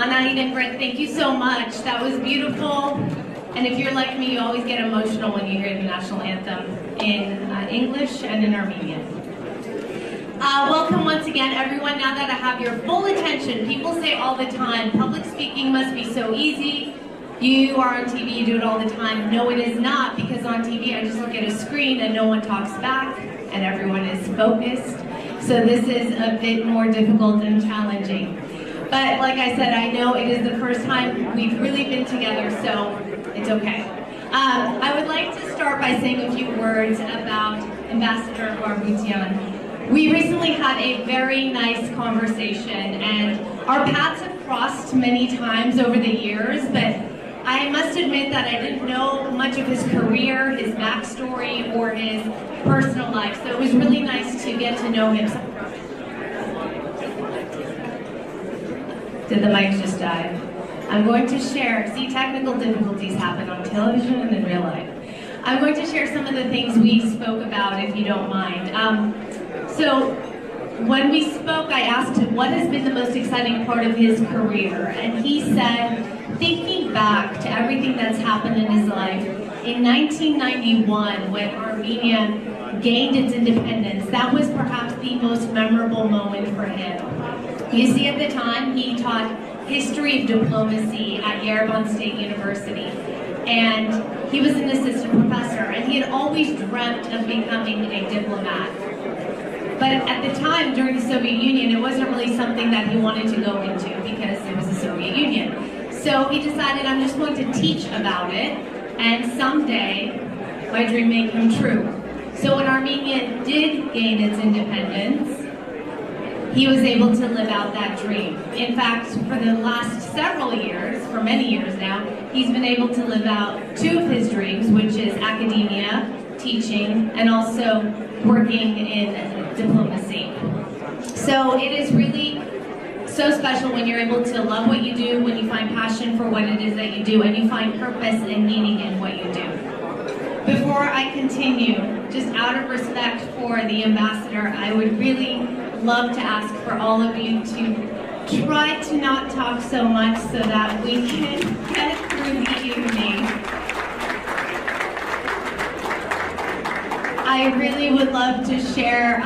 Anaid and Brett, thank you so much. That was beautiful. And if you're like me, you always get emotional when you hear the national anthem in English and in Armenian. Welcome once again, everyone. Now that I have your full attention, people say all the time, public speaking must be so easy. You are on TV, you do it all the time. No, it is not, because on TV I just look at a screen and no one talks back and everyone is focused. So this is a bit more difficult and challenging. But like I said, I know it is the first time we've really been together, so it's okay. I would like to start by saying a few words about Ambassador Baibourtian. We recently had a very nice conversation, and our paths have crossed many times over the years, but I must admit that I didn't know much of his career, his backstory, or his personal life, so it was really nice to get to know him. Did the mic just die? I'm going to share, see, technical difficulties happen on television and in real life. I'm going to share some of the things we spoke about, if you don't mind. So when we spoke, I asked him what has been the most exciting part of his career, and he said, thinking back to everything that's happened in his life, in 1991, when Armenia gained its independence, that was perhaps the most memorable moment for him. You see, at the time, he taught history of diplomacy at Yerevan State University, and he was an assistant professor, and he had always dreamt of becoming a diplomat. But at the time, during the Soviet Union, it wasn't really something that he wanted to go into because it was the Soviet Union. So he decided, I'm just going to teach about it, and someday my dream may come true. So when Armenia did gain its independence, he was able to live out that dream. In fact, for the last several years, for many years now, he's been able to live out two of his dreams, which is academia, teaching, and also working in diplomacy. So it is really so special when you're able to love what you do, when you find passion for what it is that you do, and you find purpose and meaning in what you do. Before I continue, just out of respect for the ambassador, I would really love to ask for all of you to try to not talk so much so that we can get through the evening. I really would love to share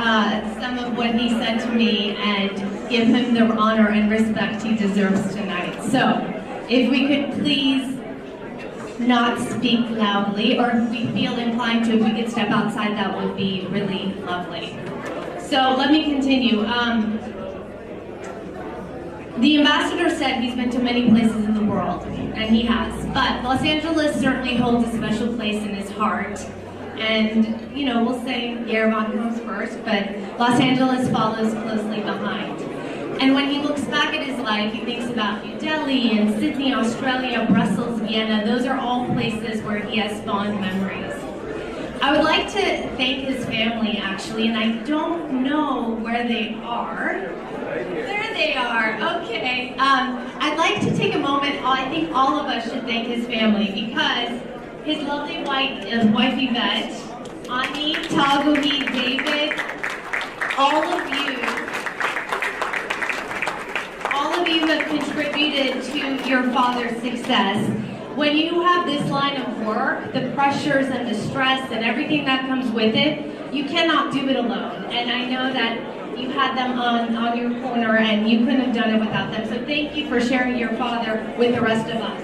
some of what he said to me and give him the honor and respect he deserves tonight. So, if we could please not speak loudly, or if we feel inclined to, if we could step outside, that would be really lovely. So let me continue. The ambassador said he's been to many places in the world, and he has, but Los Angeles certainly holds a special place in his heart. And, you know, we'll say Yerevan comes first, but Los Angeles follows closely behind. And when he looks back at his life, he thinks about New Delhi and Sydney, Australia, Brussels, Vienna. Those are all places where he has fond memories. I would like to thank his family, actually, and I don't know where they are. There they are, okay. I'd like to take a moment, I think all of us should thank his family, because his lovely wife Yvette, Ani, Taguhi, David, all of you have contributed to your father's success. When you have this line of work, the pressures and the stress and everything that comes with it, you cannot do it alone. And I know that you had them on your corner and you couldn't have done it without them. So thank you for sharing your father with the rest of us.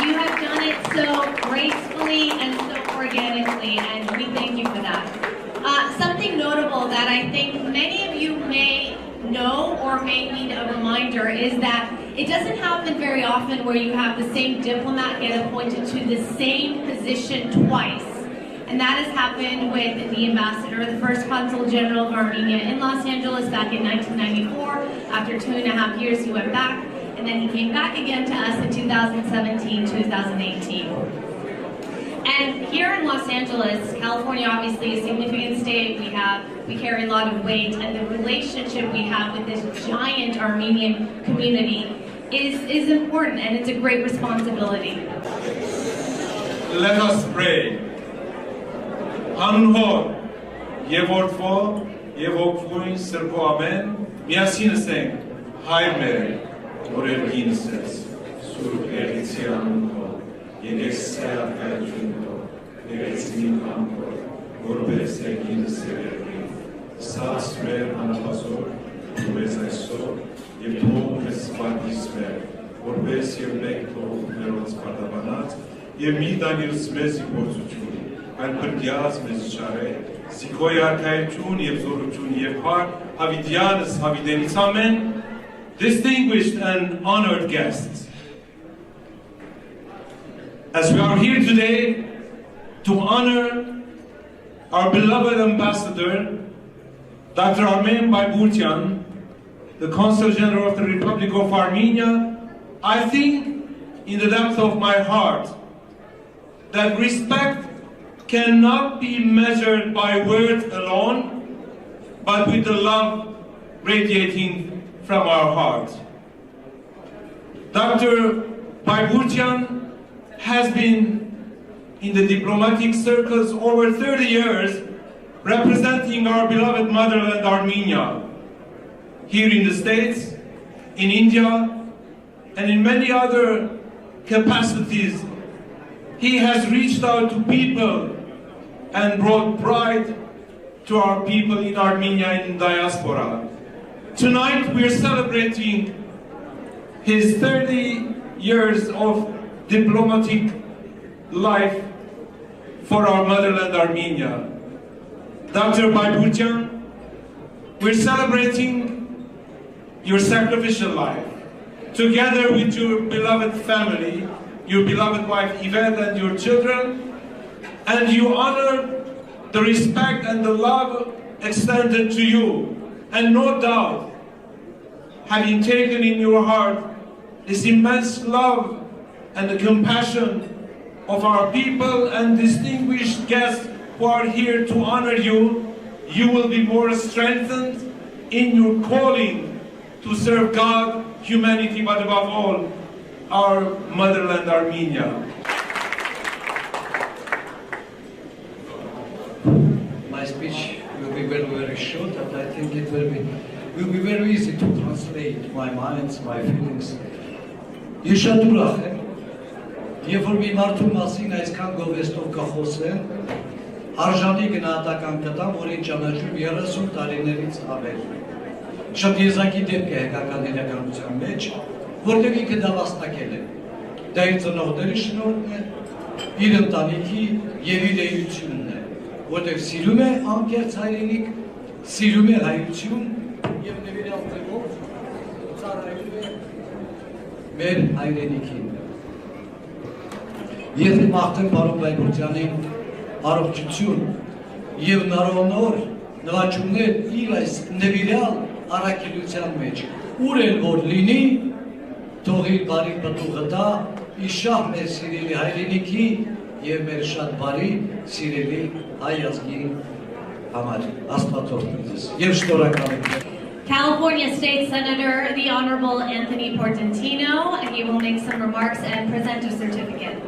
You have done it so gracefully and so organically, and we thank you for that. Something notable that I think many of you may know or may need a reminder is that it doesn't happen very often where you have the same diplomat get appointed to the same position twice. And that has happened with the ambassador, the first Consul General of Armenia in Los Angeles back in 1994. After 2.5 years, he went back, and then he came back again to us in 2017, 2018. And here in Los Angeles, California, obviously a significant state, we carry a lot of weight, and the relationship we have with this giant Armenian community is important, and it's a great responsibility. Let us pray. Անունհոր եւ որդվո եւ ոգվույն սրբո ամեն միասին ասենք Հայր մեր, որ երկինս ես, Սուրբ Եղիցի անունքով, եկես սայակայություն քո, եկեցին կանքով, որպես երկինս երկին, սաց մեր անապազոր, որպես այսօր, և թող մեզ սպատիս մեր, որպես և մեկ թող մերոց պարտաբանած, և մի դանիրս մեզ իպործություն, այլ պրդյաց մեզ չարե, Սիքոյ արքայություն և զորություն և պար, հավիդյանս հավիդենից ամեն, distinguished and honored guests. As we are here today to honor our beloved ambassador, Dr. Armen Baibourtian, the Consul General of the Republic of Armenia, I think in the depth of my heart that respect cannot be measured by words alone, but with the love radiating from our heart. Dr. Baibourtian has been in the diplomatic circles over 30 years representing our beloved motherland Armenia, here in the States, in India, and in many other capacities. He has reached out to people and brought pride to our people in Armenia and in diaspora. Tonight we are celebrating his 30 years of diplomatic life for our motherland Armenia. Dr. Baibourtian, we're celebrating your sacrificial life, together with your beloved family, your beloved wife Yvette and your children, and you honor the respect and the love extended to you. And no doubt, having taken in your heart this immense love and the compassion of our people and distinguished guests who are here to honor you, you will be more strengthened in your calling to serve God, humanity, but above all, our motherland Armenia. My speech will be very, very short, and I think it will be very easy to translate my minds, my feelings. Ես շատ ուրախ եմ, երբ որ մի մարդու մասին այսքան գովեստով կխոսեն, արժանի գնահատական կտամ, որին ճանաչում 30 տարիներից ավել։ Շատ եզակի դեպք է հայկական իրականության մեջ, որտեղ ինքը դա վաստակել է։ Դա իր ծնողների շնորհքն է, իր ընտանիքի եւ իր էությունն է, որտեղ սիրում է անկեղծ հայրենիք, սիրում է հայություն եւ նվիրյալ ձևով ծառայում է մեր հայրենիքին։ Ես մաղթեմ պարոն Բայբուրտյանին առողջություն եւ նորոնոր նվաճումներ իր այս նվիրյալ առաքելության մեջ, ուր էլ որ լինի, թող իր բարի պտուղը տա իշահ մեր սիրելի հայրենիքի եւ մեր շատ բարի սիրելի հայ ազգի համար։ Աստված օրհնի ձեզ եւ շնորհակալ եմ։ California State Senator, the Honorable Anthony Portantino, and he will make some remarks and present a certificate.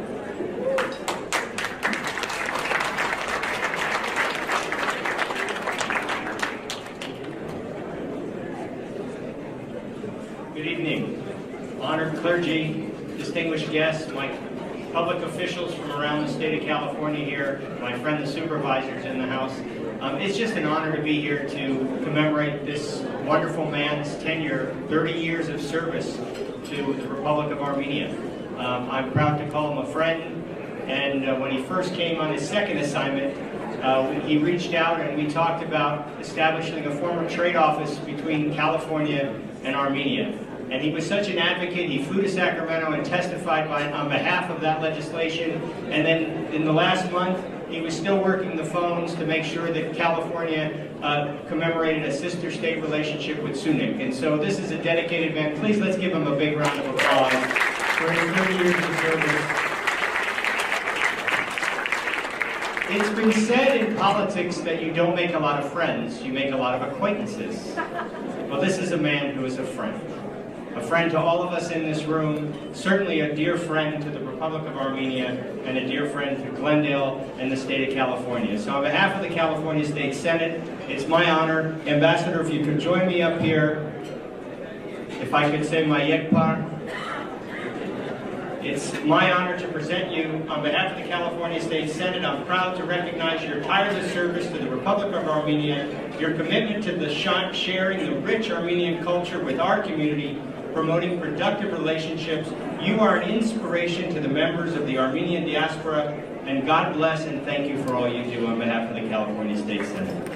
Good evening, honored clergy, distinguished guests, my public officials from around the state of California here, my friend the supervisors in the House. It's just an honor to be here to commemorate this wonderful man's tenure, 30 years of service to the Republic of Armenia. I'm proud to call him a friend, and when he first came on his second assignment, he reached out and we talked about establishing a former trade office between California and Armenia. And he was such an advocate, he flew to Sacramento and testified on behalf of that legislation. And then in the last month, he was still working the phones to make sure that California commemorated a sister state relationship with Sunik. And so this is a dedicated man. Please let's give him a big round of applause for his 30 years of service. It's been said in politics that you don't make a lot of friends, you make a lot of acquaintances. Well, this is a man who is a friend. A friend to all of us in this room, certainly a dear friend to the Republic of Armenia, and a dear friend to Glendale and the state of California. So on behalf of the California State Senate, it's my honor. Ambassador, if you could join me up here. If I could say my yekpar. It's my honor to present you on behalf of the California State Senate. I'm proud to recognize your tireless service to the Republic of Armenia, your commitment to the sharing the rich Armenian culture with our community, promoting productive relationships. You are an inspiration to the members of the Armenian diaspora, and God bless and thank you for all you do on behalf of the California State Senate.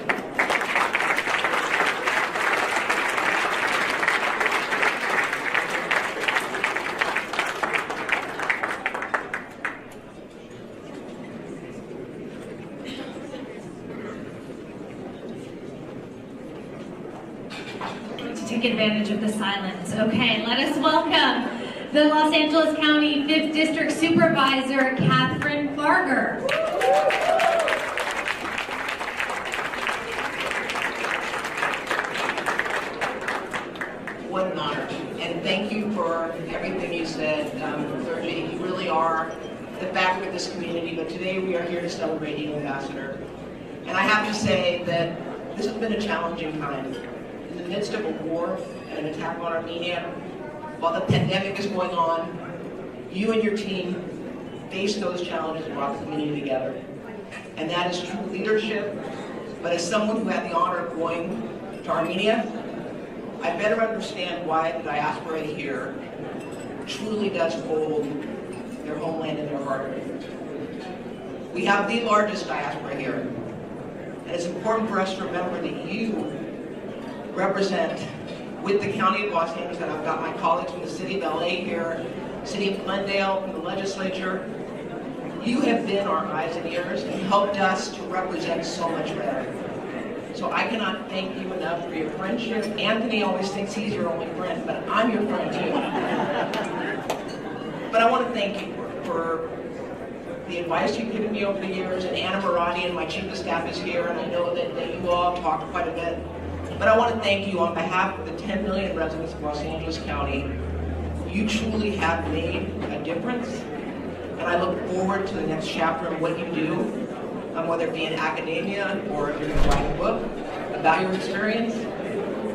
Take advantage of the silence. Okay, let us welcome the Los Angeles County 5th District Supervisor, Catherine Farger. What an honor. And thank you for everything you said, clergy. You really are the fabric of this community, but today we are here to celebrate you, Ambassador. And I have to say that this has been a challenging time. In the midst of a war and an attack on Armenia, while the pandemic is going on, you and your team faced those challenges and brought the community together. And that is true leadership. But as someone who had the honor of going to Armenia, I better understand why the diaspora here truly does hold their homeland in their heart. We have the largest diaspora here. And it's important for us to remember that you represent, with the County of Los Angeles, and I've got my colleagues from the City of LA here, City of Glendale, from the legislature. You have been our eyes and ears and helped us to represent so much better. So I cannot thank you enough for your friendship. Anthony always thinks he's your only friend, but I'm your friend too. But I want to thank you for the advice you've given me over the years, and Anna Marati and my chief of staff is here, and I know that you all talked quite a bit. But I want to thank you on behalf of the 10 million residents of Los Angeles County. You truly have made a difference, and I look forward to the next chapter of what you do, whether it be in academia or if you're going to write a book about your experience.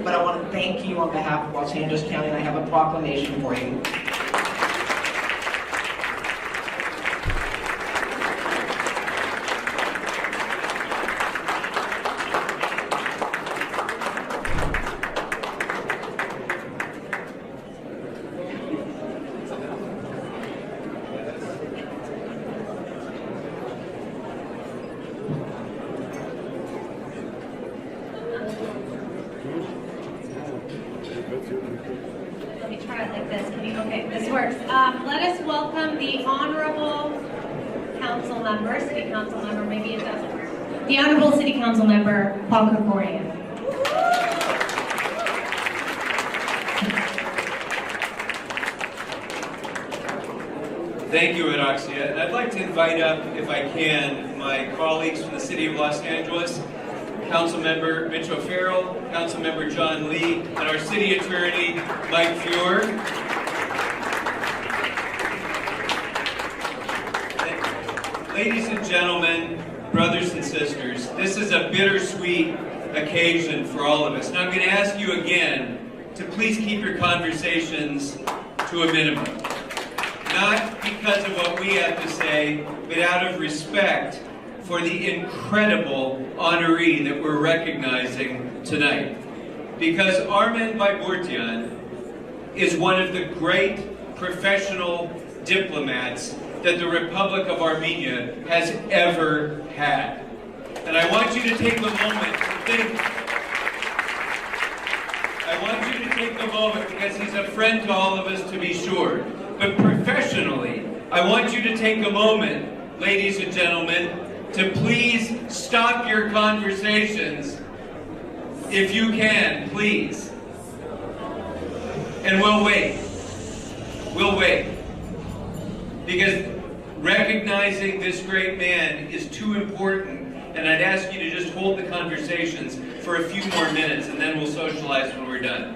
But I want to thank you on behalf of Los Angeles County, and I have a proclamation for you. Let me try it like this. Okay, this works. Let us welcome the Honorable Council Member, City Council Member, maybe it doesn't work. The Honorable City Council Member, Paul Krikorian. Thank you, Araxia. And I'd like to invite up, if I can, my colleagues from the City of Los Angeles, Councilmember Mitch O'Farrell, Councilmember John Lee, and our City Attorney, Mike Fuhr. Ladies and gentlemen, brothers and sisters, this is a bittersweet occasion for all of us. And I'm going to ask you again to please keep your conversations to a minimum. Not because of what we have to say, but out of respect for the incredible honoree that we're recognizing tonight. Because Armen Baibourtian is one of the great professional diplomats that the Republic of Armenia has ever had. And I want you to take a moment to think. I want you to take a moment, because he's a friend to all of us, to be sure. But professionally, I want you to take a moment, ladies and gentlemen, to please stop your conversations, if you can, please. And we'll wait. We'll wait. Because recognizing this great man is too important, and I'd ask you to just hold the conversations for a few more minutes, and then we'll socialize when we're done.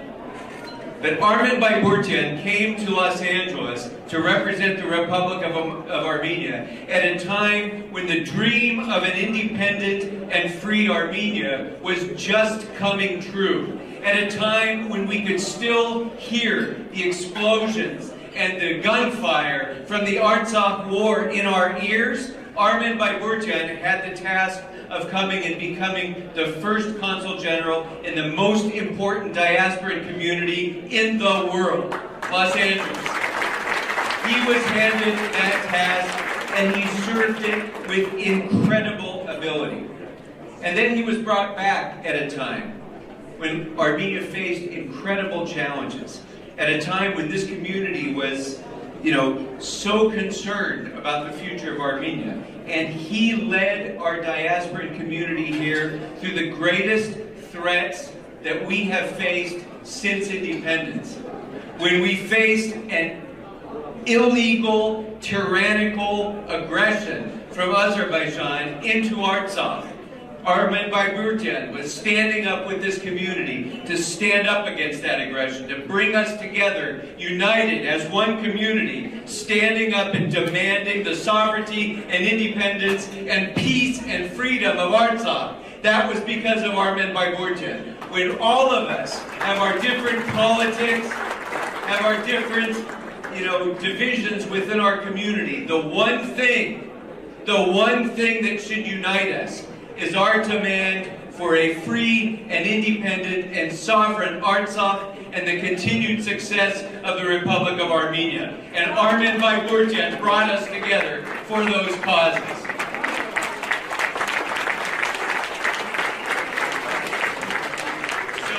But Armen Baibourtian came to Los Angeles to represent the Republic of Armenia at a time when the dream of an independent and free Armenia was just coming true. at a time when we could still hear the explosions and the gunfire from the Artsakh war in our ears, Armen Baibourtian had the task of coming and becoming the first Consul General in the most important diasporan community in the world, Los Angeles. He was handed that task and he served it with incredible ability. And then he was brought back at a time when Armenia faced incredible challenges, at a time when this community was, so concerned about the future of Armenia. And he led our diasporan community here through the greatest threats that we have faced since independence. When we faced an illegal, tyrannical aggression from Azerbaijan into Artsakh, Armen Baibourtian was standing up with this community to stand up against that aggression, to bring us together, united as one community, standing up and demanding the sovereignty and independence and peace and freedom of Artsakh. That was because of Armen Baibourtian. When all of us have our different politics, have our different, divisions within our community, the one thing that should unite us is our demand for a free and independent and sovereign Artsakh and the continued success of the Republic of Armenia. And Armen Baibourtian brought us together for those causes. So,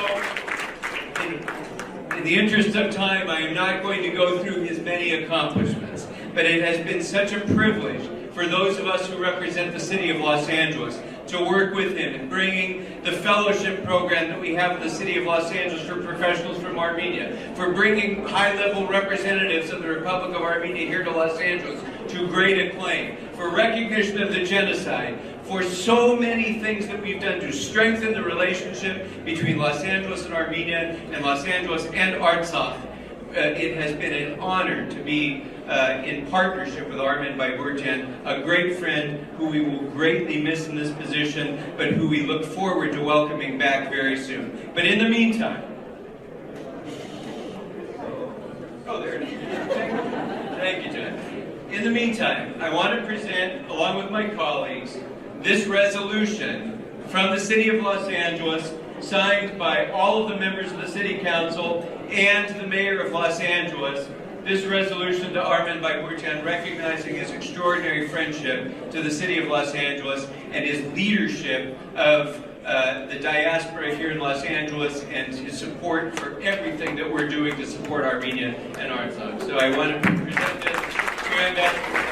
in the interest of time, I am not going to go through his many accomplishments, but it has been such a privilege for those of us who represent the city of Los Angeles to work with him in bringing the fellowship program that we have in the city of Los Angeles for professionals from Armenia, for bringing high-level representatives of the Republic of Armenia here to Los Angeles to great acclaim, for recognition of the genocide, for so many things that we've done to strengthen the relationship between Los Angeles and Armenia and Los Angeles and Artsakh. It has been an honor to be in partnership with Armen Baibourtian, a great friend who we will greatly miss in this position, but who we look forward to welcoming back very soon. But in the meantime, there it is. Thank you, John. In the meantime, I want to present, along with my colleagues, this resolution from the City of Los Angeles, signed by all of the members of the City Council and the Mayor of Los Angeles. This resolution to Armen Baibourtian recognizing his extraordinary friendship to the City of Los Angeles and his leadership of the diaspora here in Los Angeles and his support for everything that we're doing to support Armenia and Artsakh. So I want to present this to Ambassador.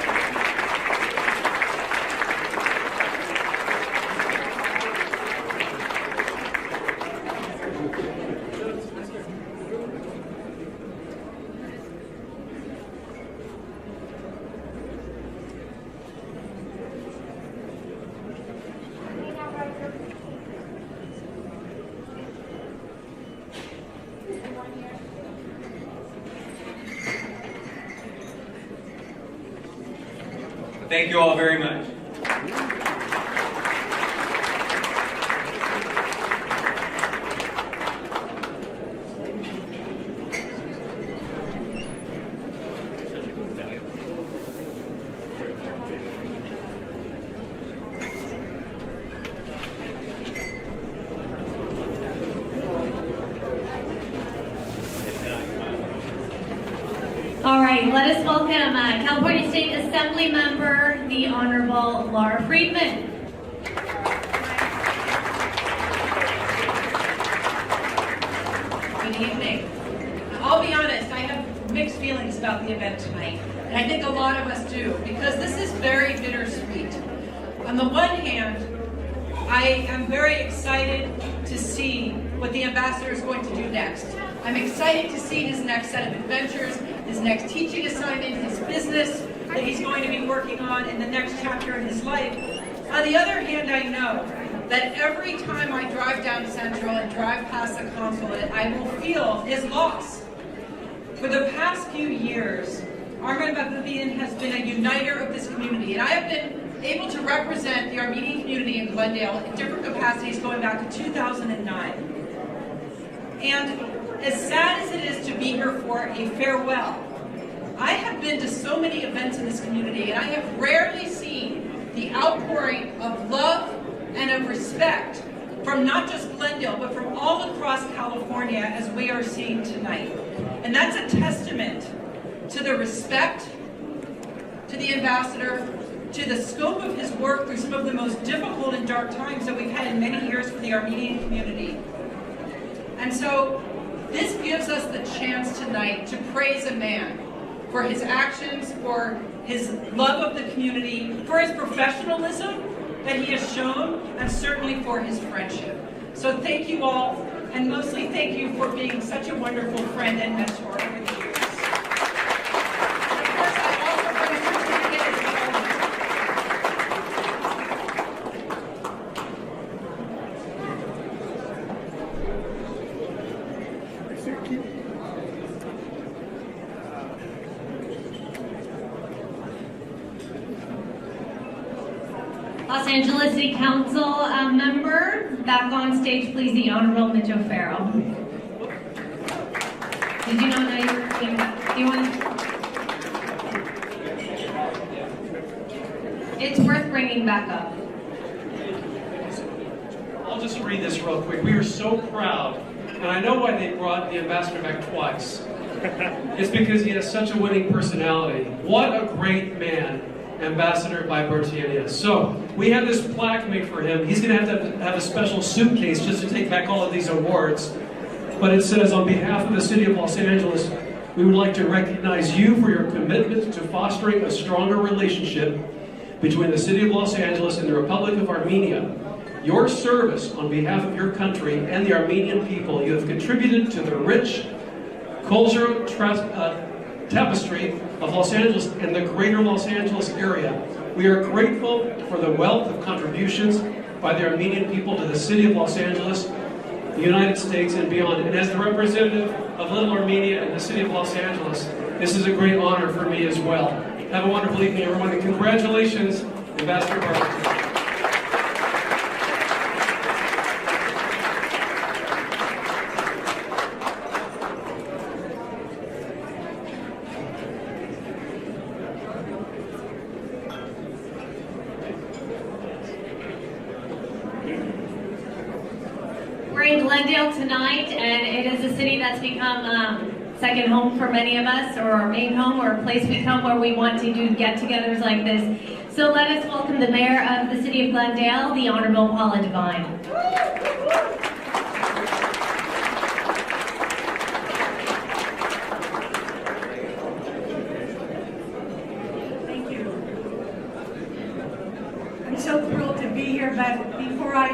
Thank you all very much. All right, let us welcome California State Assembly Member, the Honorable Laura Friedman. Good evening. I'll be honest, I have mixed feelings about the event tonight, and I think a lot of us do, because this is very bittersweet. On the one hand, I am very excited to see what the ambassador is going to do next. I'm excited to see his next set of adventures, his next teaching assignment, his business that he's going to be working on in the next chapter in his life. On the other hand, I know that every time I drive down Central and drive past the consulate, I will feel his loss. For the past few years, Armen Baibourtian has been a uniter of this community, and I have been able to represent the Armenian community in Glendale in different capacities going back to 2009. And as sad as it is to be here for a farewell, I have been to so many events in this community, and I have rarely seen the outpouring of love and of respect from not just Glendale, but from all across California as we are seeing tonight. And that's a testament to the respect, to the ambassador, to the scope of his work through some of the most difficult and dark times that we've had in many years for the Armenian community. And so this gives us the chance tonight to praise a man for his actions, for his love of the community, for his professionalism that he has shown, and certainly for his friendship. So thank you all, and mostly thank you for being such a wonderful friend and mentor over the years. And of course, I also bring a certificate as well. Los Angeles City Council member, back on stage, please, the Honorable Mitch O'Farrell. Did you not know you were coming back? Do you want to? It's worth bringing back up. I'll just read this real quick. We are so proud, and I know why they brought the ambassador back twice. It's because he has such a winning personality. What a great man Ambassador Baibourtian is. So we have this plaque made for him. He's going to have a special suitcase just to take back all of these awards. But it says, on behalf of the City of Los Angeles, we would like to recognize you for your commitment to fostering a stronger relationship between the City of Los Angeles and the Republic of Armenia. Your service on behalf of your country and the Armenian people, you have contributed to the rich cultural tapestry of Los Angeles and the greater Los Angeles area. We are grateful for the wealth of contributions by the Armenian people to the City of Los Angeles, the United States, and beyond. And as the representative of Little Armenia and the City of Los Angeles, this is a great honor for me as well. Have a wonderful evening, everyone, and congratulations, Ambassador Baibourtian. We're in Glendale tonight, and it is a city that's become second home for many of us, or our main home, or a place we come where we want to do get-togethers like this. So let us welcome the mayor of the city of Glendale, the Honorable Paula Devine. Thank you. I'm so thrilled to be here, but before I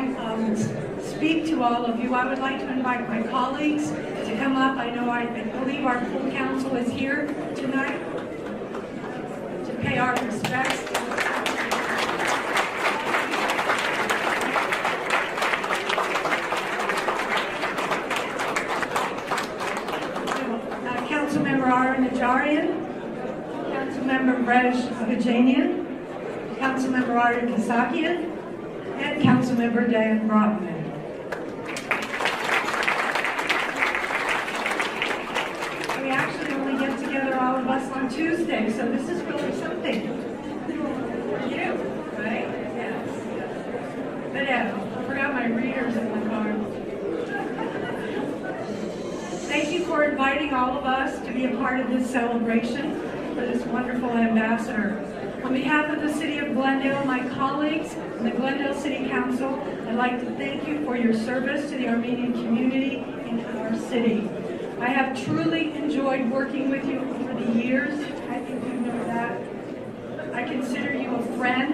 speak to all of you, I would like to invite my colleagues to come up. I believe our full council is here tonight to pay our respects. Councilmember Armen Baibourtian, Councilmember Bresh Abajanian, Councilmember Arden Kasakian, and Councilmember Dan Brotman. We actually only get together, all of us, on Tuesday, so this is really something for you, right? Yes. But yeah, I forgot my readers in the car. Thank you for inviting all of us to be a part of this celebration for this wonderful ambassador. On behalf of the City of Glendale, my colleagues, and the Glendale City Council, I'd like to thank you for your service to the Armenian community in our city. I have truly enjoyed working with you over the years. I think you know that. I consider you a friend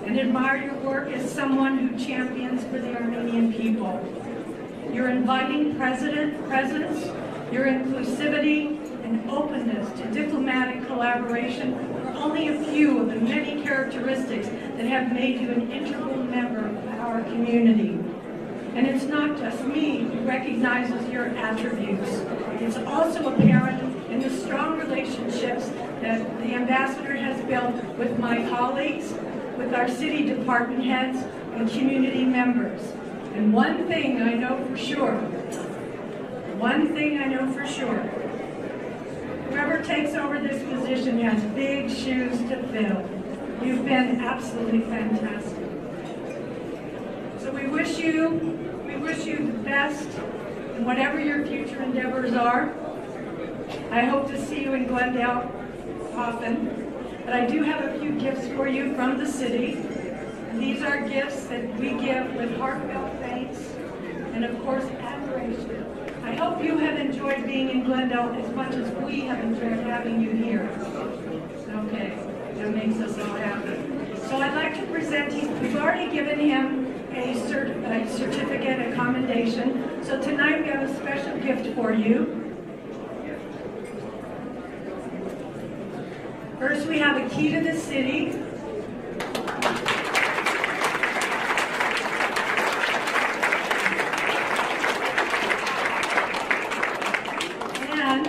and admire your work as someone who champions for the Armenian people. Your inviting presence, your inclusivity, and openness to diplomatic collaboration are only a few of the many characteristics that have made you an integral member of our community. And it's not just me who recognizes your attributes. It's also apparent in the strong relationships that the ambassador has built with my colleagues, with our city department heads, and community members. And one thing I know for sure, one thing I know for sure. Whoever takes over this position has big shoes to fill. You've been absolutely fantastic. So we wish you the best in whatever your future endeavors are. I hope to see you in Glendale often, but I do have a few gifts for you from the city. And these are gifts that we give with heartfelt thanks and of course admiration. I hope you have enjoyed being in Glendale as much as we have enjoyed having you here. Okay, that makes us all happy. So I'd like to present him, we've already given him a certificate, a commendation. So tonight we have a special gift for you. First, we have a key to the city. And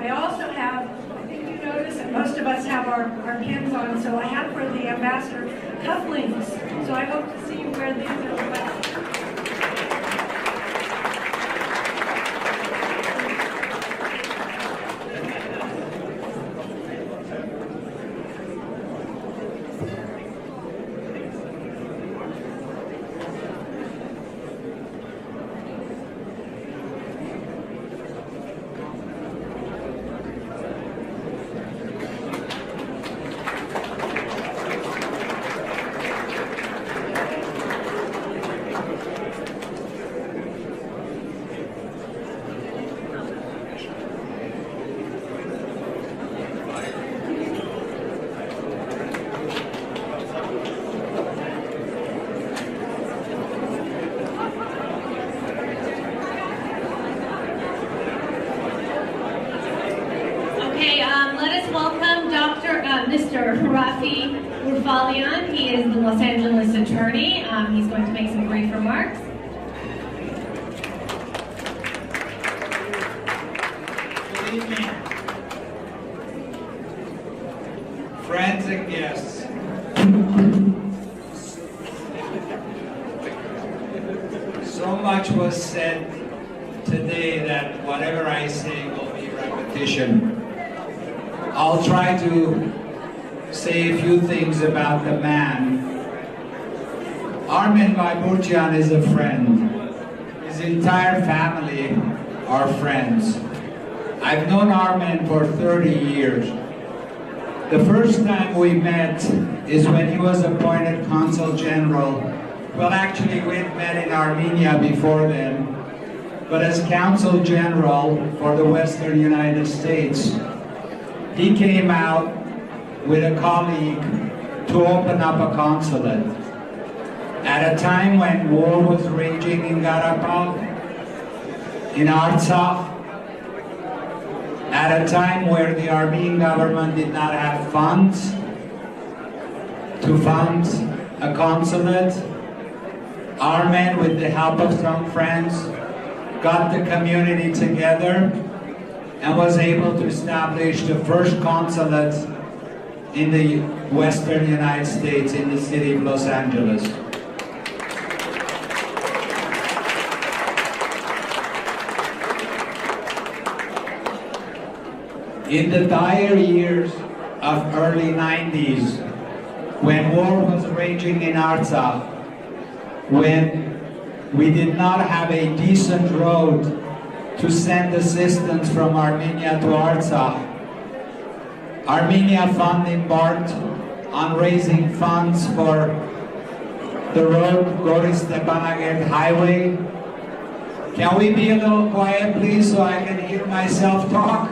I also have, I think you notice that most of us have our pins on, so I have for the ambassador cufflinks. So I hope to see you wear these as well. Mr. Rafi Urfalian. He is the Los Angeles attorney. He's going to make some brief remarks. Good evening, friends and guests. So much was said today that whatever I say will be repetition. I'll try to say a few things about the man. Armen Baibourtian is a friend. His entire family are friends. I've known Armen for 30 years. The first time we met is when he was appointed Consul General. Well, actually, we'd met in Armenia before then, but as Consul General for the Western United States. He came out with a colleague to open up a consulate. At a time when war was raging in Karabakh, in Artsakh, at a time where the Armenian government did not have funds to fund a consulate, Armen, with the help of some friends, got the community together and was able to establish the first consulate in the Western United States in the city of Los Angeles. In the dire years of early 90s, when war was raging in Artsakh, when we did not have a decent road to send assistance from Armenia to Artsakh, Armenia Fund embarked on raising funds for the road Goris-Stepanakert Highway. Can we be a little quiet, please, so I can hear myself talk?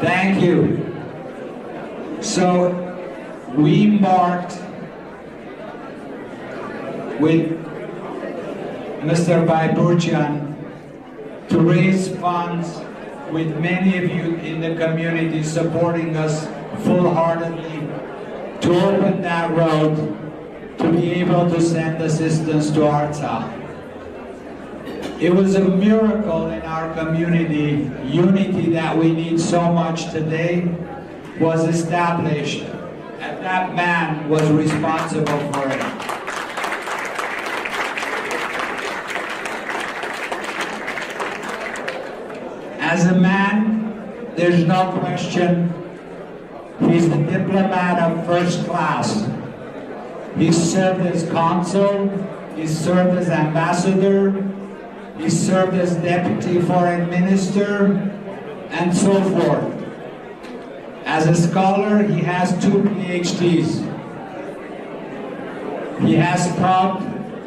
Thank you. So we embarked with Mr. Baibourtian to raise funds, with many of you in the community supporting us full-heartedly, to open that road to be able to send assistance to Artsakh. It was a miracle in our community. Unity that we need so much today was established, and that man was responsible for it. As a man, there's no question, he's a diplomat of first class. He served as consul, he served as ambassador, he served as deputy foreign minister, and so forth. As a scholar, he has 2 PhDs. He has taught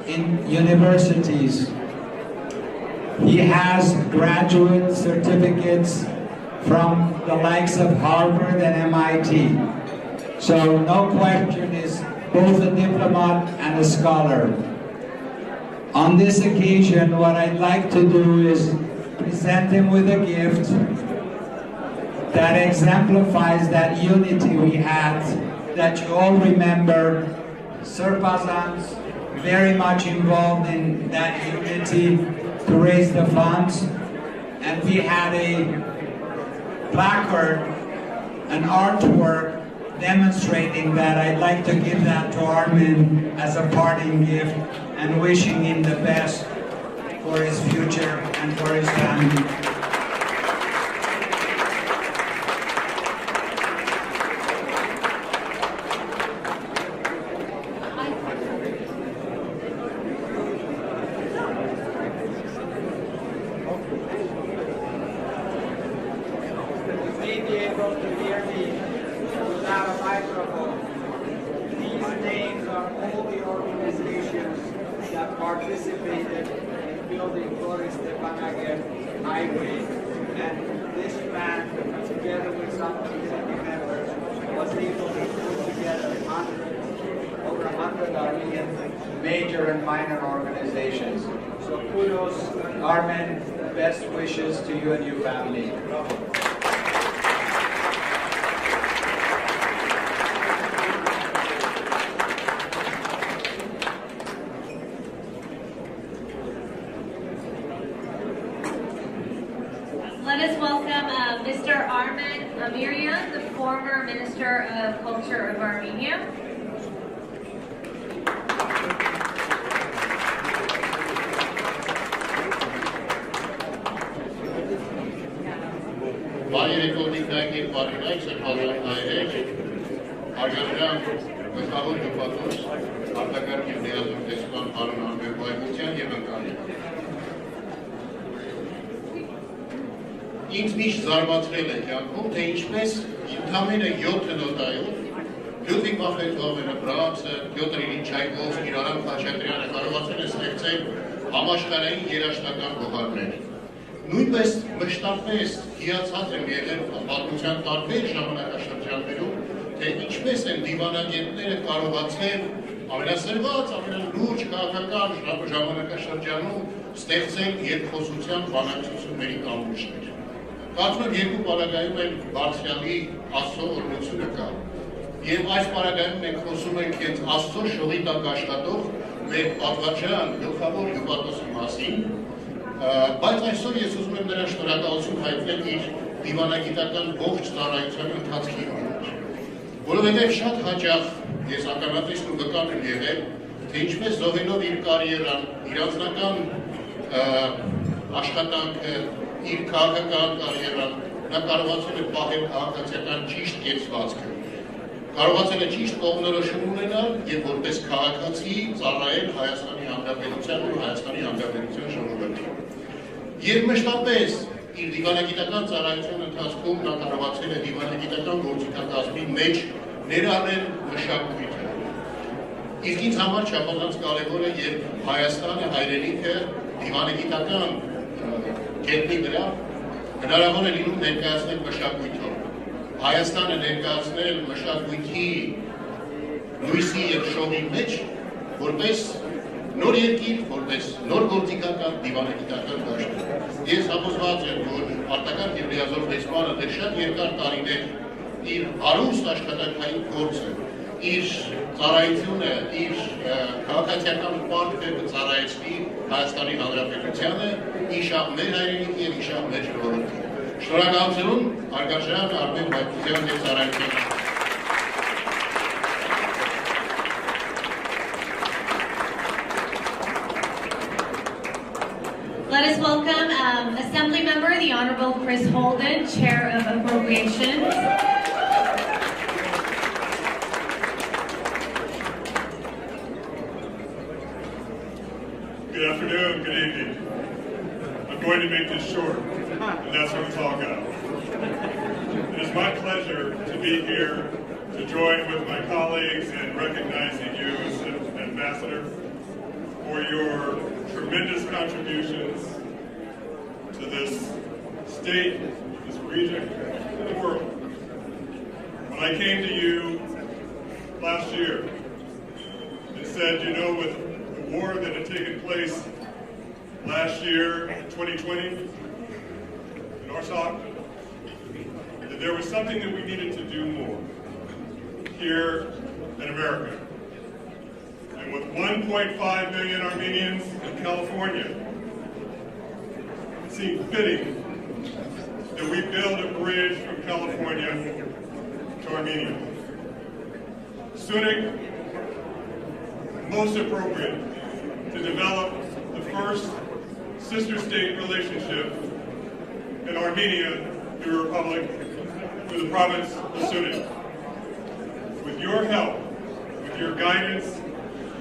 in universities. He has graduate certificates from the likes of Harvard and MIT. So no question, is both a diplomat and a scholar. On this occasion, what I'd like to do is present him with a gift that exemplifies that unity we had, that you all remember. Sirpazans very much involved in that unity to raise the funds, and we had a placard, an artwork demonstrating that. I'd like to give that to Armen as a parting gift and wishing him the best for his future and for his family. Participated in building Flores-Stepanaker Highway, and this man, together with some community members, was able to put together over 100 Armenian major and minor organizations. So kudos, Armen, best wishes to you and your family. Let us welcome Mr. Armen Baibourtian, the former Minister of Culture of Armenia. Ինձ միշտ զարմացրել է կյանքում, թե ինչպես ընդամենը 7 նոտայով Լյուդվիգ Վախենհովենը, Բրամսը, Պյոտր Իլիչ Չայկովսկին, Արամ Խաչատրյանը կարողացել են ստեղծել համաշխարհային երաժշտական գոհարներ։ Նույնպես մշտապես հիացած եմ եղել պատմության տարբեր ժամանակաշրջաններում, թե ինչպես են դիվանագետները կարողացել ամենասրված, ամենալուրջ քաղաքական ժամանակաշրջանում ստեղծել երկխոսության բանակցությունների կամուրջներ։ Կարծում եմ երկու պարագայում են բարձրալի Աստծո օրհնությունը կա։ Եվ այս պարագայում մենք խոսում ենք հենց Աստծո շողի տակ աշխատող մեր պատվարժան գլխավոր հյուպատոսի մասին, բայց այսօր ես ուզում եմ նրան շնորհակալություն հայտնել իր դիվանագիտական ողջ ծառայության ընթացքի համար, որովհետև շատ հաճախ ես ականատեսն ու վկան եմ եղել, թե ինչպես զոհելով իր կարիերան, իր անձնական աշխատանքը, իր քաղաքական կարիերան, նա կարողացել է պահել քաղաքացիական ճիշտ կեցվածքը, կարողացել է ճիշտ կողմնորոշում ունենալ և որպես քաղաքացի ծառայել Հայաստանի Հանրապետության ու Հայաստանի Հանրապետության ժողովրդին։ Եվ մշտապես իր դիվանագիտական ծառայության ընթացքում նա կարողացել է դիվանագիտական գործիքակազմի մեջ ներառել մշակույթը։ Իսկ ինձ համար չափազանց կարևոր է, երբ Հայաստանը հայրենիքը դիվանագիտական կետնի վրա հնարավոր է լինում ներկայացնել մշակույթով։ Հայաստանը ներկայացնել մշակույթի լույսի և շողի մեջ որպես նոր երկիր, որպես նոր գործիքական դիվանագիտական դաշտ։ Ես համոզված եմ, որ արտական և լիազոր դեսպանը դեռ շատ երկար տարիներ իր հարուստ աշխատանքային փորձը, իր ծառայությունը, իր քաղաքացիական պարտքը կծառայեցնի Հայաստանի Հանրապետությանը, իշահ մեր հայրենիքի և իշահ մեր ժողովրդին։ Շնորհակալություն հարգարժան Արմեն Բaibourtian և ծառայության։ Let us welcome Assembly Member, the Honorable Chris Holden, Chair of Appropriations. Good afternoon, good evening. I'm going to make this short, and that's what it's all about. It is my pleasure to be here to join with my colleagues in recognizing you as an ambassador for your tremendous contributions to this state, this region, and the world. When I came to you last year and said, you know, with the war that had taken place last year, 2020, in our talk, that there was something that we needed to do more here in America. And with 1.5 million Armenians in California, it seemed fitting that we build a bridge from California to Armenia. Sooner, most appropriate to develop the first sister state relationship in Armenia, the Republic, with the province of Sunik. With your help, with your guidance,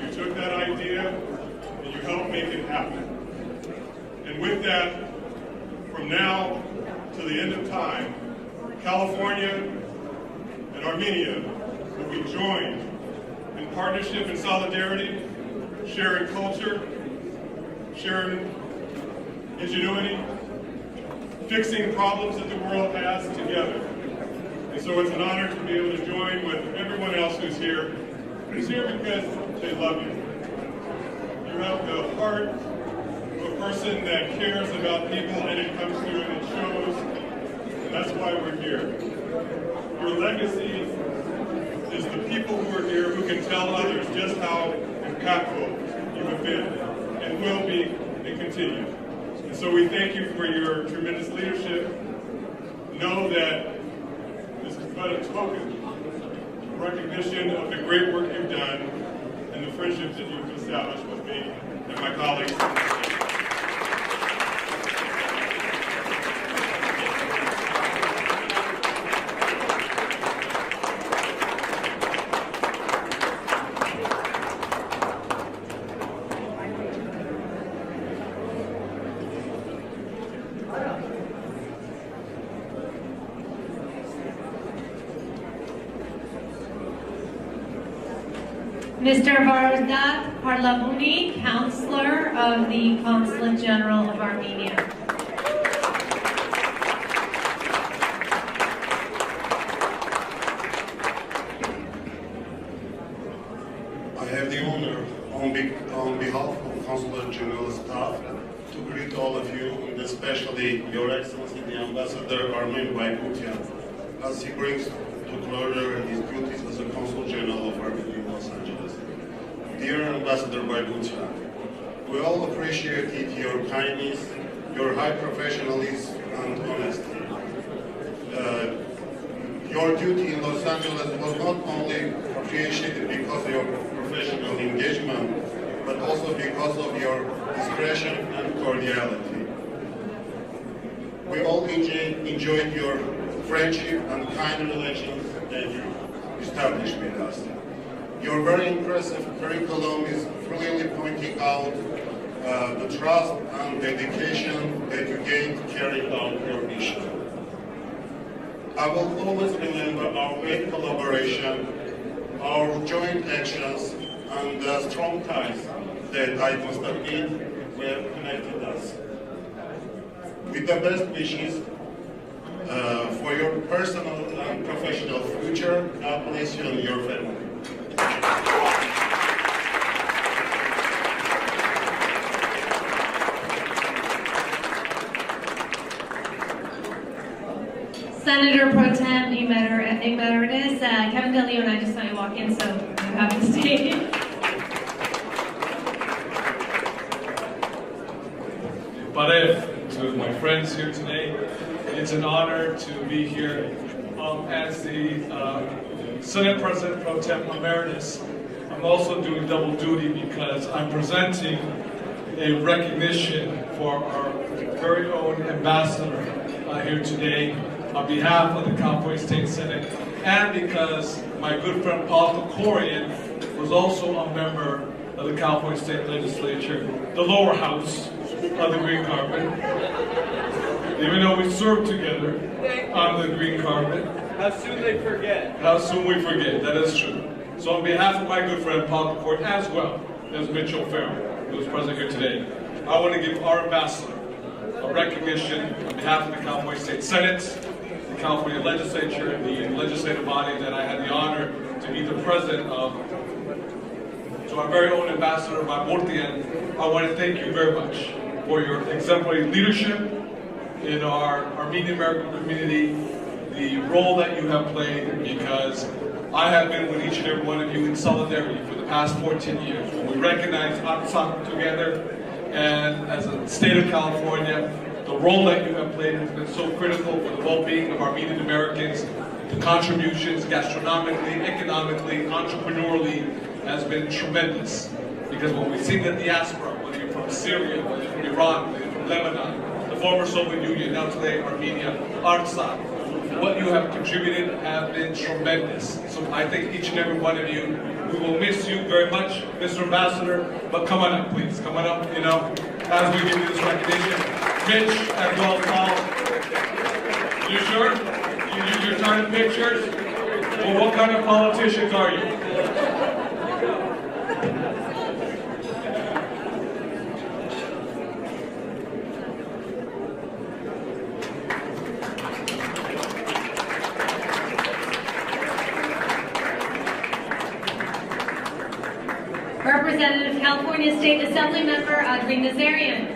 you took that idea and you helped make it happen. And with that, from now to the end of time, California and Armenia will be joined in partnership and solidarity, sharing culture, sharing ingenuity, fixing problems that the world has together. And so it's an honor to be able to join with everyone else who's here because they love you. You have the heart of a person that cares about people, and it comes through and it shows. And that's why we're here. Your legacy is the people who are here who can tell others just how impactful you have been and will be and continue. And so we thank you for your tremendous leadership. Know that this is but a token recognition of the great work you've done and the friendships that you've established with me and my colleagues. Mr. Vardat Parlavuni, Counselor of the Consul General of Armenia. I have the honor, on behalf of Consul General staff, to greet all of you, and especially Your Excellency the Ambassador Armen Baibourtian, as he brings to closure his duties as a Consul General of Armenia in Los Angeles. Dear Ambassador Baibourtian, we all appreciated your kindness, your high professionalism and honesty. Your duty in Los Angeles was not only appreciated because of your professional engagement, but also because of your discretion and cordiality. We all enjoyed your friendship and kind relations that you established with us. Your very impressive curriculum is clearly pointing out the trust and dedication that you gave to carrying out your mission. I will always remember our great collaboration, our joint actions, and the strong ties that I must admit were connected us. With the best wishes for your personal and professional future, God bless you and your family. Senator Pro Tem Emeritus Kevin DeLeon, I just saw you walk in, so you have the stage. Barev, to my friends here today. It's an honor to be here as the Senate President Pro Tem Emeritus. I'm also doing double duty because I'm presenting a recognition for our very own ambassador here today on behalf of the California State Senate, and because my good friend Paul Kokorian was also a member of the California State Legislature, the lower house of the green carpet. Even though we served together on the green carpet. How soon they forget. How soon we forget, that is true. So on behalf of my good friend Paul Kokorian, as well as Mitchell Farrell, who is present here today, I want to give our ambassador a recognition on behalf of the California State Senate, the California Legislature, the legislative body that I had the honor to be the president of. To our very own Ambassador Baibourtian, I want to thank you very much for your exemplary leadership in our Armenian American community, the role that you have played, because I have been with each and every one of you in solidarity for the past 14 years. When we recognize Artsakh together, and as a state of California, the role that you have played has been so critical for the well-being of Armenian Americans. The contributions gastronomically, economically, entrepreneurially has been tremendous. Because when we see the diaspora, whether you're from Syria, whether you're from Iran, whether you're from Lebanon, the former Soviet Union, now today Armenia, Artsakh, what you have contributed have been tremendous. So I thank each and every one of you. We will miss you very much, Mr. Ambassador, but come on up, please. Come on up, as we give you this recognition. Mitch, as well as Paul. You sure? You're trying to pictures? Well, what kind of politicians are you? Representative California State Assembly Member Audrey Nazarian.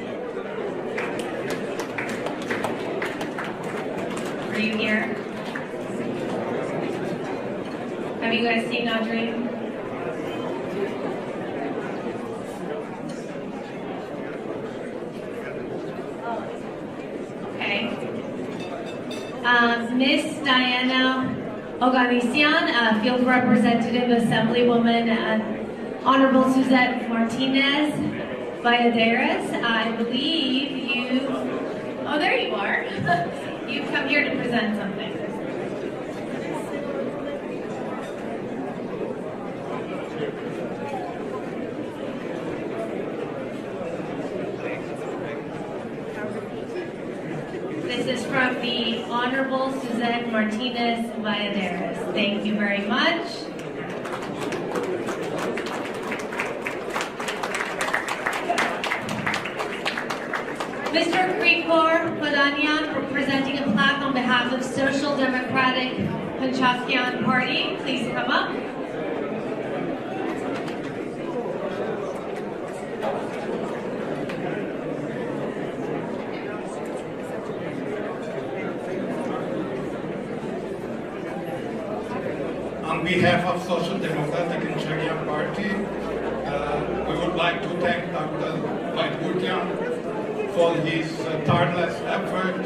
Are you here? Have you guys seen Audrey? Okay. Miss Diana Oganesian, Field Representative Assemblywoman Honorable Suzette Martinez Valladares, I believe you, oh there you are, you've come here to present something. This is from the Honorable Suzette Martinez Valladares. Thank you very much. Mr. Krikor Podanyan, presenting a plaque on behalf of Social Democratic Panchakyan Party. Please come up. On behalf of Social Democratic Panchakyan Party, we would like to thank Dr. Baibourtian for his tireless effort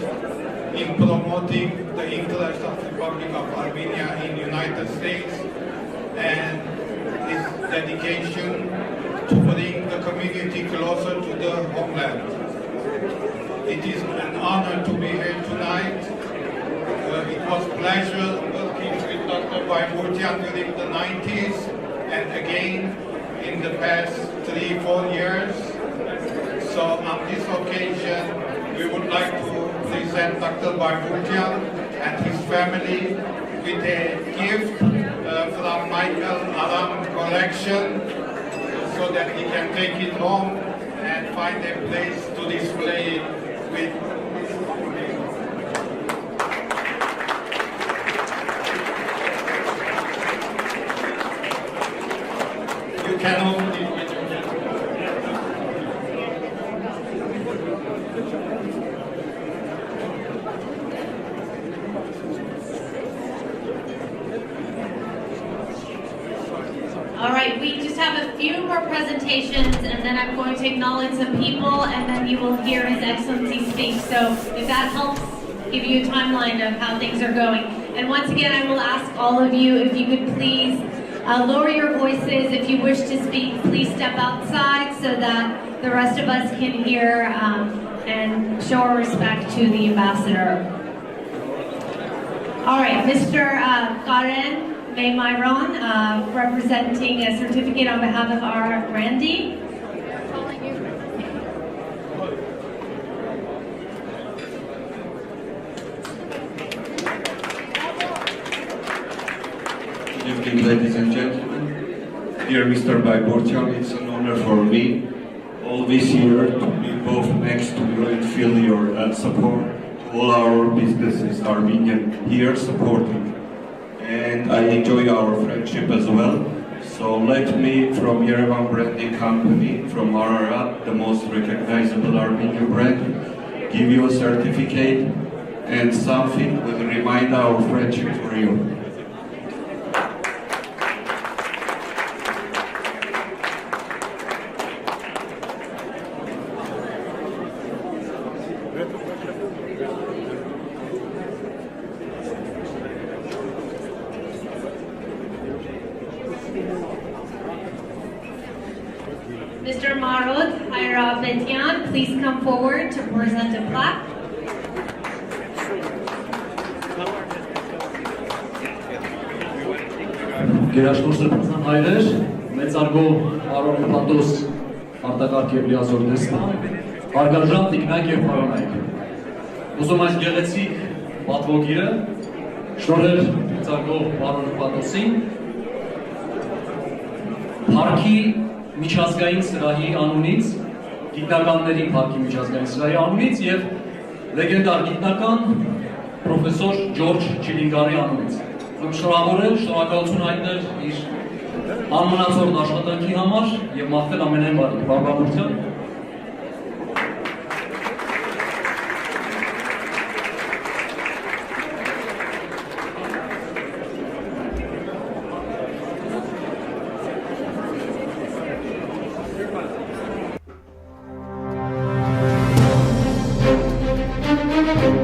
in promoting the interests of the Republic of Armenia in the United States and his dedication to bring the community closer to the homeland. It is an honor to be here tonight. It was a pleasure working with Dr. Baibourtian during the 90s and again in the past 3-4 years. So on this occasion, we would like to present Dr. Baibourtian and his family with a gift from Michael Aram collection so that he can take it home and find a place to display it with. You can open it with your hand. All right, we just have a few more presentations and then I'm going to acknowledge some people and then you will hear His Excellency speak. So if that helps give you a timeline of how things are going. And once again, I will ask all of you if you could please lower your voices. If you wish to speak, please step outside so that the rest of us can hear and show our respect to the ambassador. All right, Mr. Armen Baibourtian, representing a certificate on behalf of our Randy. Good evening, ladies and gentlemen. Dear Mr. Baibourtian, it's an honor for me all this year to be both next to you and feel your support. All our businesses, Armenian here supporting. And I enjoy our friendship as well. So let me, from Yerevan Branding Company, from Ararat, the most recognizable Armenian brand, give you a certificate and something will remind our friendship for you. Mr. Armen Baibourtian, please come forward to present a plaque. Գերաշնորհ սրբազան հայրեր, մեծարգո Արոն Պատոս արտակարգ և լիազոր դեսպան, հարգարժան տիկնայք և պարոնայք։ Ուզում այս գեղեցիկ պատվոգիրը շնորհել մեծարգո Արոն Պատոսին Փառքի միջազգային սրահի անունից, գիտնականների Փառքի միջազգային սրահի անունից և լեգենդար գիտնական պրոֆեսոր Ջորջ Չիլինգարի անունից։ Շնորհավորել, շնորհակալություն հայտնել իր անմնացորդ աշխատանքի համար և մաղթել ամենայն բարիք։ Պարոն Բaibourtian։ Thank you.